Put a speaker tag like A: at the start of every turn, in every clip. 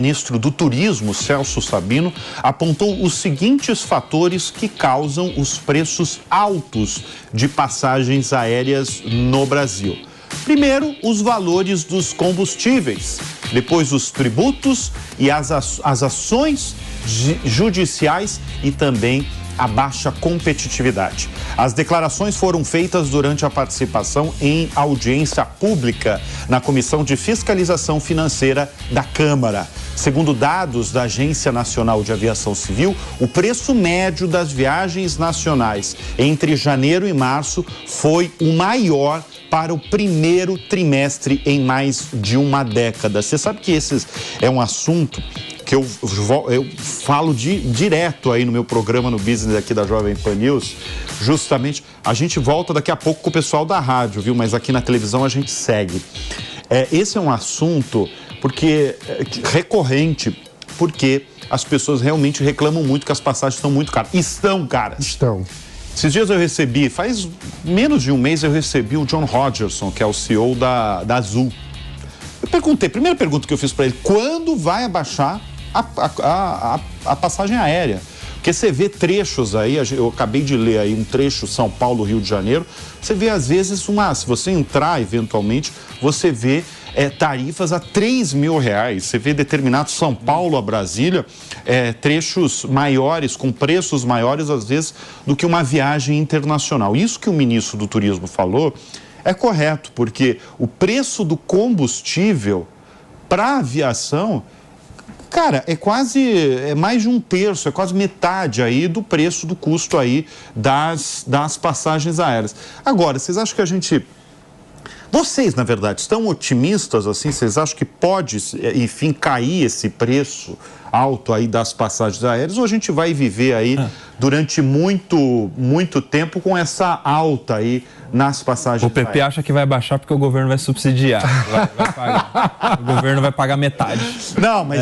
A: O ministro do Turismo, Celso Sabino, apontou os seguintes fatores que causam os preços altos de passagens aéreas no Brasil. Primeiro, os valores dos combustíveis, depois os tributos e as ações judiciais e também a baixa competitividade. As declarações foram feitas durante a participação em audiência pública na Comissão de Fiscalização Financeira da Câmara. Segundo dados da Agência Nacional de Aviação Civil, o preço médio das viagens nacionais entre janeiro e março foi o maior para o primeiro trimestre em mais de uma década. Você sabe que esse é um assunto que eu falo direto aí no meu programa no Business aqui da Jovem Pan News. Justamente, a gente volta daqui a pouco com o pessoal da rádio, viu? Mas aqui na televisão a gente segue. Esse é um assunto recorrente, porque as pessoas realmente reclamam muito que as passagens estão muito caras. Estão caras.
B: Estão.
A: Esses dias eu recebi, faz menos de um mês eu recebi o John Rodgerson, que é o CEO da Azul. Eu perguntei, a primeira pergunta que eu fiz para ele, quando vai abaixar a passagem aérea? Porque você vê trechos aí, eu acabei de ler aí um trecho São Paulo, Rio de Janeiro, você vê às vezes se você entrar eventualmente, você vê tarifas a R$3.000. Você vê determinado São Paulo a Brasília, trechos maiores, com preços maiores às vezes do que uma viagem internacional. Isso que o ministro do Turismo falou é correto, porque o preço do combustível para a aviação, cara, é mais de um terço, é quase metade aí do preço, do custo aí das passagens aéreas. Agora, vocês acham que vocês, na verdade, estão otimistas assim? Vocês acham que pode, enfim, cair esse preço alto aí das passagens aéreas? Ou a gente vai viver aí durante muito tempo com essa alta aí nas passagens aéreas?
C: O PP acha que vai baixar porque o governo vai subsidiar. Vai pagar. O governo vai pagar metade.
A: Não, mas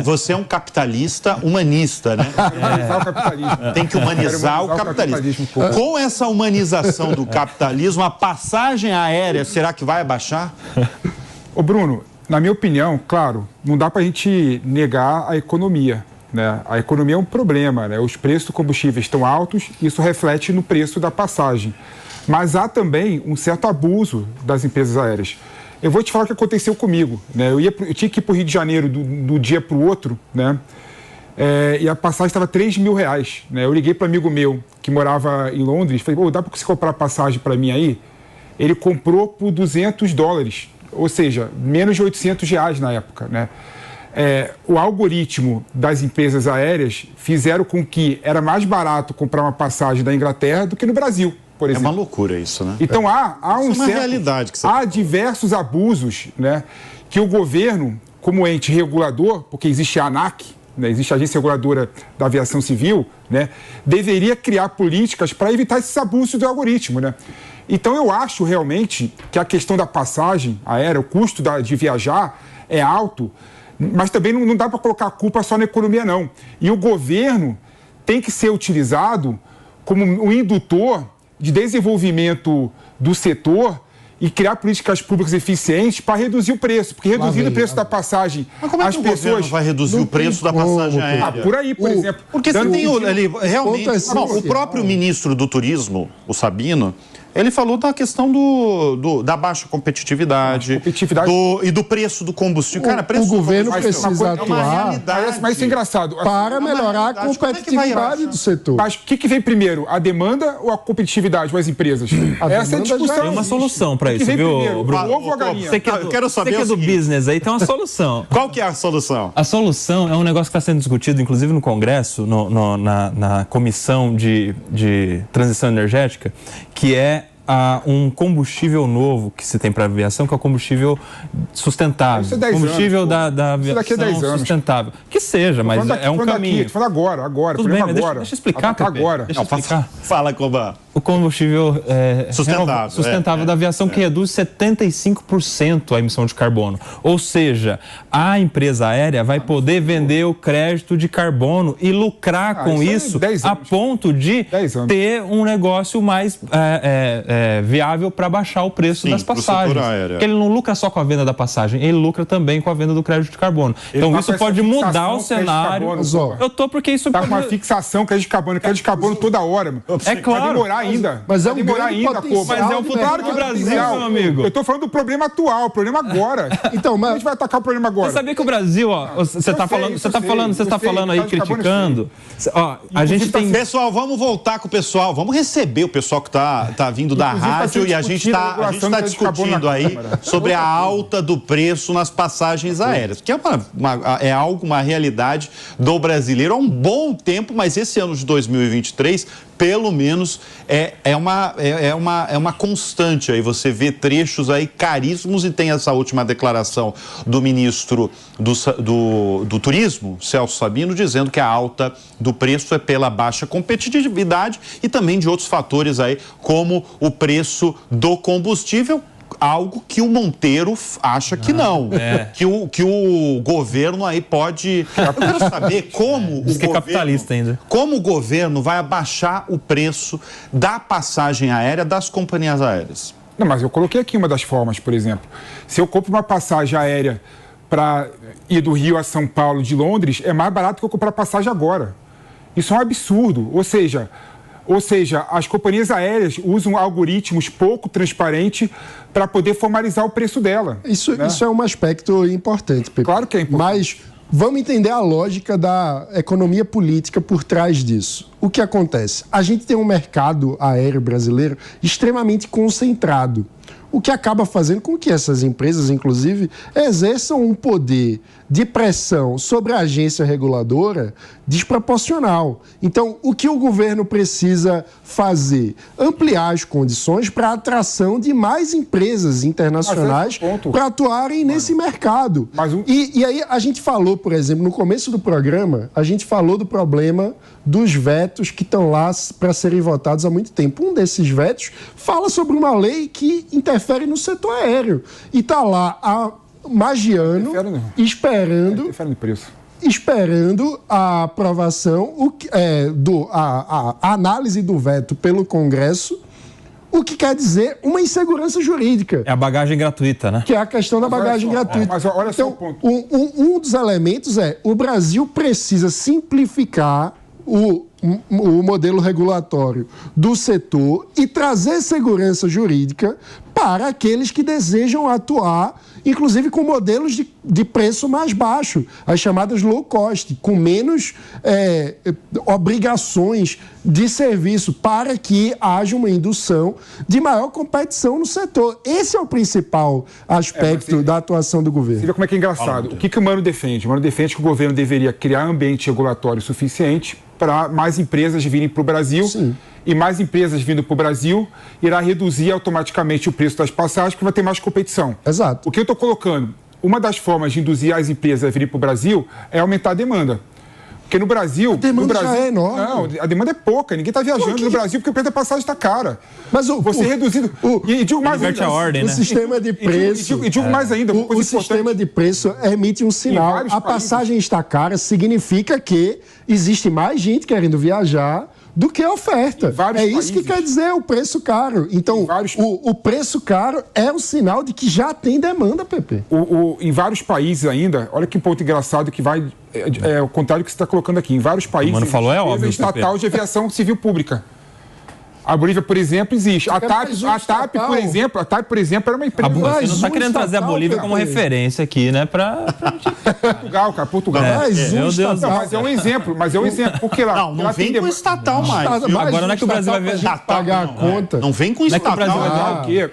A: você é um capitalista humanista, né?
B: Humanizar o capitalismo.
A: Tem que humanizar o capitalismo. Com essa humanização do capitalismo, a passagem aérea, será que vai abaixar?
B: Ô Bruno, na minha opinião, claro, não dá para a gente negar a economia, né? A economia é um problema, né? Os preços do combustível estão altos, isso reflete no preço da passagem. Mas há também um certo abuso das empresas aéreas. Eu vou te falar o que aconteceu comigo, né? Eu tinha que ir para o Rio de Janeiro do dia para o outro, né? E a passagem estava R$3.000, né? Eu liguei para um amigo meu que morava em Londres, falei, dá para você comprar passagem para mim aí? Ele comprou por $200, ou seja, menos de R$800 na época, né? O algoritmo das empresas aéreas fizeram com que era mais barato comprar uma passagem da Inglaterra do que no Brasil, por exemplo.
A: É uma loucura isso, né?
B: Então há
A: realidade que
B: há diversos abusos, né, que o governo, como ente regulador, porque existe a ANAC, né, existe a Agência Reguladora da Aviação Civil, né, deveria criar políticas para evitar esses abusos do algoritmo, né? Então eu acho realmente que a questão da passagem aérea, o custo de viajar é alto, mas também não dá para colocar a culpa só na economia, não. E o governo tem que ser utilizado como um indutor de desenvolvimento do setor e criar políticas públicas eficientes para reduzir o preço. Porque reduzindo o preço da passagem,
A: mas como é que o governo vai reduzir o preço da passagem aérea?
B: Por aí, por exemplo.
A: Porque você tem realmente... o próprio ministro do Turismo, o Sabino, ele falou da questão da baixa competitividade, e do preço do combustível. Cara,
D: o governo precisa atuar,
B: mas isso é engraçado.
D: Para melhorar a competitividade do setor.
B: Mas o que vem primeiro? A demanda ou a competitividade ou as empresas? Essa é a discussão.
C: Tem uma solução para isso, viu, Bruno?
B: Ovo ou a galinha?
C: Você que é do business aí, tem uma solução.
A: Qual que é a solução?
C: A solução é um negócio que está sendo discutido, inclusive no Congresso, na Comissão de Transição Energética, que é um combustível novo que se tem para a aviação, que é o combustível sustentável.
B: Isso é 10
C: combustível
B: anos,
C: da aviação sustentável. Que seja, mas é um caminho.
B: Fala agora.
C: Tudo bem, mas deixa eu explicar, Pepe.
B: Agora.
C: Deixa eu explicar.
A: Fala, Coba.
C: o combustível
A: sustentável
C: da aviação, que reduz 75% a emissão de carbono. Ou seja, a empresa aérea vai poder vender o crédito de carbono e lucrar com isso a ponto de ter um negócio mais viável para baixar o preço das passagens. Porque ele não lucra só com a venda da passagem, ele lucra também com a venda do crédito de carbono. Então isso pode mudar o cenário. Eu tô porque isso
B: tá com uma fixação crédito de carbono toda hora, mano.
C: É claro.
B: Vai demorar ainda.
D: Mas é um grande
C: potencial. Mas é o futuro do Brasil, meu amigo.
B: Eu tô falando do problema atual, o problema agora. Então, mas a gente vai atacar o problema agora.
C: Você sabia que o Brasil, ó, você está falando aí, criticando. Ó, a gente tem...
A: Pessoal, vamos voltar com o pessoal, vamos receber o pessoal que tá vindo da rádio e a gente tá discutindo aí sobre a alta do preço nas passagens aéreas, que é uma realidade do brasileiro há um bom tempo, mas esse ano de 2023, pelo menos, é uma constante aí. Você vê trechos aí caríssimos e tem essa última declaração do ministro do Turismo, Celso Sabino, dizendo que a alta do preço é pela baixa competitividade e também de outros fatores aí, como o preço do combustível, algo que o Monteiro acha que não. Que o governo aí pode... Eu quero saber como
C: Diz que é capitalista ainda.
A: Como o governo vai abaixar o preço da passagem aérea das companhias aéreas.
B: Não, mas eu coloquei aqui uma das formas, por exemplo. Se eu compro uma passagem aérea para ir do Rio a São Paulo de Londres, é mais barato que eu comprar passagem agora. Isso é um absurdo. Ou seja, as companhias aéreas usam algoritmos pouco transparentes para poder formalizar o preço dela.
D: Isso é um aspecto importante, Pepe.
B: Claro que é importante.
D: Mas vamos entender a lógica da economia política por trás disso. O que acontece? A gente tem um mercado aéreo brasileiro extremamente concentrado, o que acaba fazendo com que essas empresas, inclusive, exerçam um poder de pressão sobre a agência reguladora desproporcional. Então, o que o governo precisa fazer? Ampliar as condições para a atração de mais empresas internacionais para atuarem nesse mercado. E aí a gente falou, por exemplo, no começo do programa, a gente falou do problema dos vetos que estão lá para serem votados há muito tempo. Um desses vetos fala sobre uma lei que interfere no setor aéreo. E está lá a magiano esperando a aprovação, a análise do veto pelo Congresso, o que quer dizer uma insegurança jurídica.
C: É a bagagem gratuita, né?
D: Que é a questão da bagagem gratuita.
B: Mas olha só o ponto.
D: Um dos elementos é o Brasil precisa simplificar o modelo regulatório do setor e trazer segurança jurídica para aqueles que desejam atuar, inclusive com modelos de preço mais baixo, as chamadas low cost, com menos obrigações de serviço, para que haja uma indução de maior competição no setor. Esse é o principal aspecto da atuação do governo.
B: Você vê como é que é engraçado. O que o Mano defende? O Mano defende que o governo deveria criar ambiente regulatório suficiente para mais empresas virem para o Brasil.
D: Sim.
B: E mais empresas vindo para o Brasil irá reduzir automaticamente o preço das passagens, porque vai ter mais competição.
D: Exato.
B: O que eu estou colocando? Uma das formas de induzir as empresas a virem para o Brasil é aumentar a demanda. Porque no Brasil... A
D: demanda já é enorme.
B: Não, a demanda é pouca. Ninguém está viajando no Brasil porque o preço da passagem está cara. Mas você reduzindo... E digo mais ainda...
D: O sistema de preço...
B: E digo mais ainda...
D: O sistema de preço emite um sinal. A passagem está cara significa que existe mais gente querendo viajar do que a oferta. É isso que quer dizer o preço caro. Então, o preço caro é um sinal de que já tem demanda, Pepe.
B: Em vários países ainda, olha que ponto engraçado que vai... É o contrário que você está colocando aqui. Em vários países...
C: O Mano falou, é óbvio,
B: estatal de aviação civil pública. A Bolívia, por exemplo, existe. A TAP, por exemplo, era uma empresa...
C: Você não está querendo trazer a Bolívia como referência aqui, né?
B: Portugal, cara. Portugal.
C: Meu Deus.
B: Não, mas é um exemplo. Porque lá...
A: Não vem com estatal mais.
C: Agora não é que o Brasil vai ver...
D: pagar a conta.
A: Não vem com estatal.
C: Não é que o Brasil vai virar
B: o quê?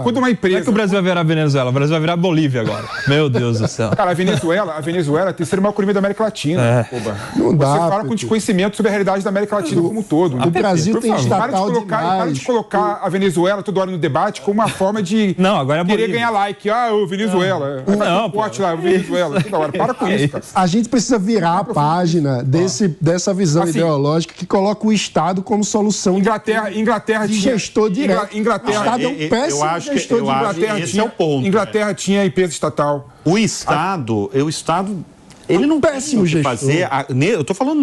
B: Quando uma empresa...
C: Não é que o Brasil vai virar a Venezuela. O Brasil vai virar a Bolívia agora. Meu Deus do céu.
B: Cara, a Venezuela é a terceira maior economia da América Latina.
D: Não dá,
B: você fala com desconhecimento sobre a realidade da América Latina como um todo.
D: O Brasil tem estatal
B: Para de colocar a Venezuela toda hora no debate como uma forma de
C: agora é
B: querer ganhar like. O Venezuela. O Venezuela. Toda hora. Para com isso, cara.
D: A gente precisa virar a página dessa visão ideológica que coloca o Estado como solução
B: Inglaterra
D: de gestor direto.
B: Inglaterra,
D: o Estado é um péssimo gestor de
B: Inglaterra.
A: Esse é o ponto.
B: Inglaterra tinha empresa estatal.
A: O Estado, ele não
D: péssimo
A: tem o que fazer. Eu estou falando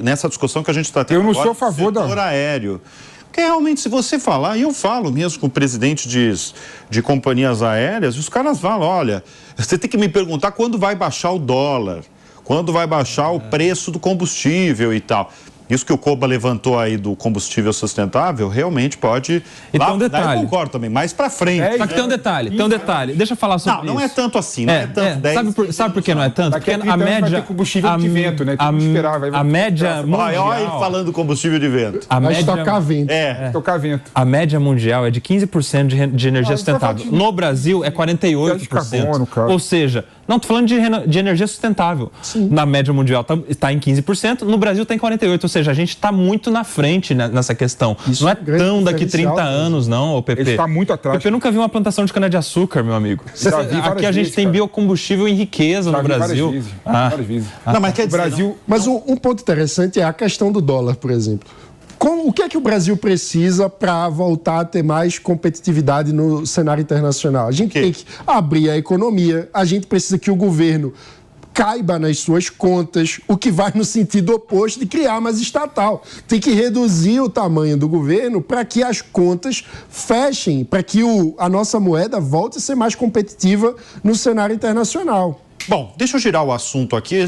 A: nessa discussão que a gente está tendo.
B: Eu não
A: agora,
B: sou a favor
A: setor aéreo. Porque realmente, se você falar, e eu falo mesmo com o presidente de companhias aéreas, os caras falam, olha, você tem que me perguntar quando vai baixar o dólar, quando vai baixar o preço do combustível e tal. Isso que o Koba levantou aí do combustível sustentável, realmente pode...
C: E tem um detalhe.
A: Eu concordo também, mais pra frente.
C: Só que tem um detalhe. Deixa eu falar sobre isso.
A: Não é tanto assim, não é tanto 10...
C: Sabe por que não é tanto? Porque a média...
B: Vai ter combustível de vento, né?
C: A média mundial...
A: Olha ele falando combustível de vento.
D: Vai estocar vento.
B: Estocar vento.
C: A média mundial é de 15% de energia sustentável. No Brasil é 48%.
B: Carbono, cara.
C: Ou seja, não estou falando de energia sustentável.
D: Sim.
C: Na média mundial está em 15%, no Brasil está em 48%. Ou seja, a gente está muito na frente nessa questão.
D: Isso
C: não é
D: é
C: tão daqui 30 anos, não, o PP.
B: Ele está muito atrás.
C: O PP nunca viu uma plantação de cana-de-açúcar, meu amigo. Aqui a gente tem biocombustível em riqueza no Brasil.
B: Várias vezes.
A: Não, mas quer dizer,
B: Brasil...
D: Mas um ponto interessante é a questão do dólar, por exemplo. O que é que o Brasil precisa para voltar a ter mais competitividade no cenário internacional? A gente tem que abrir a economia, a gente precisa que o governo caiba nas suas contas, o que vai no sentido oposto de criar mais estatal. Tem que reduzir o tamanho do governo para que as contas fechem, para que a nossa moeda volte a ser mais competitiva no cenário internacional.
A: bom, deixa eu girar o assunto aqui.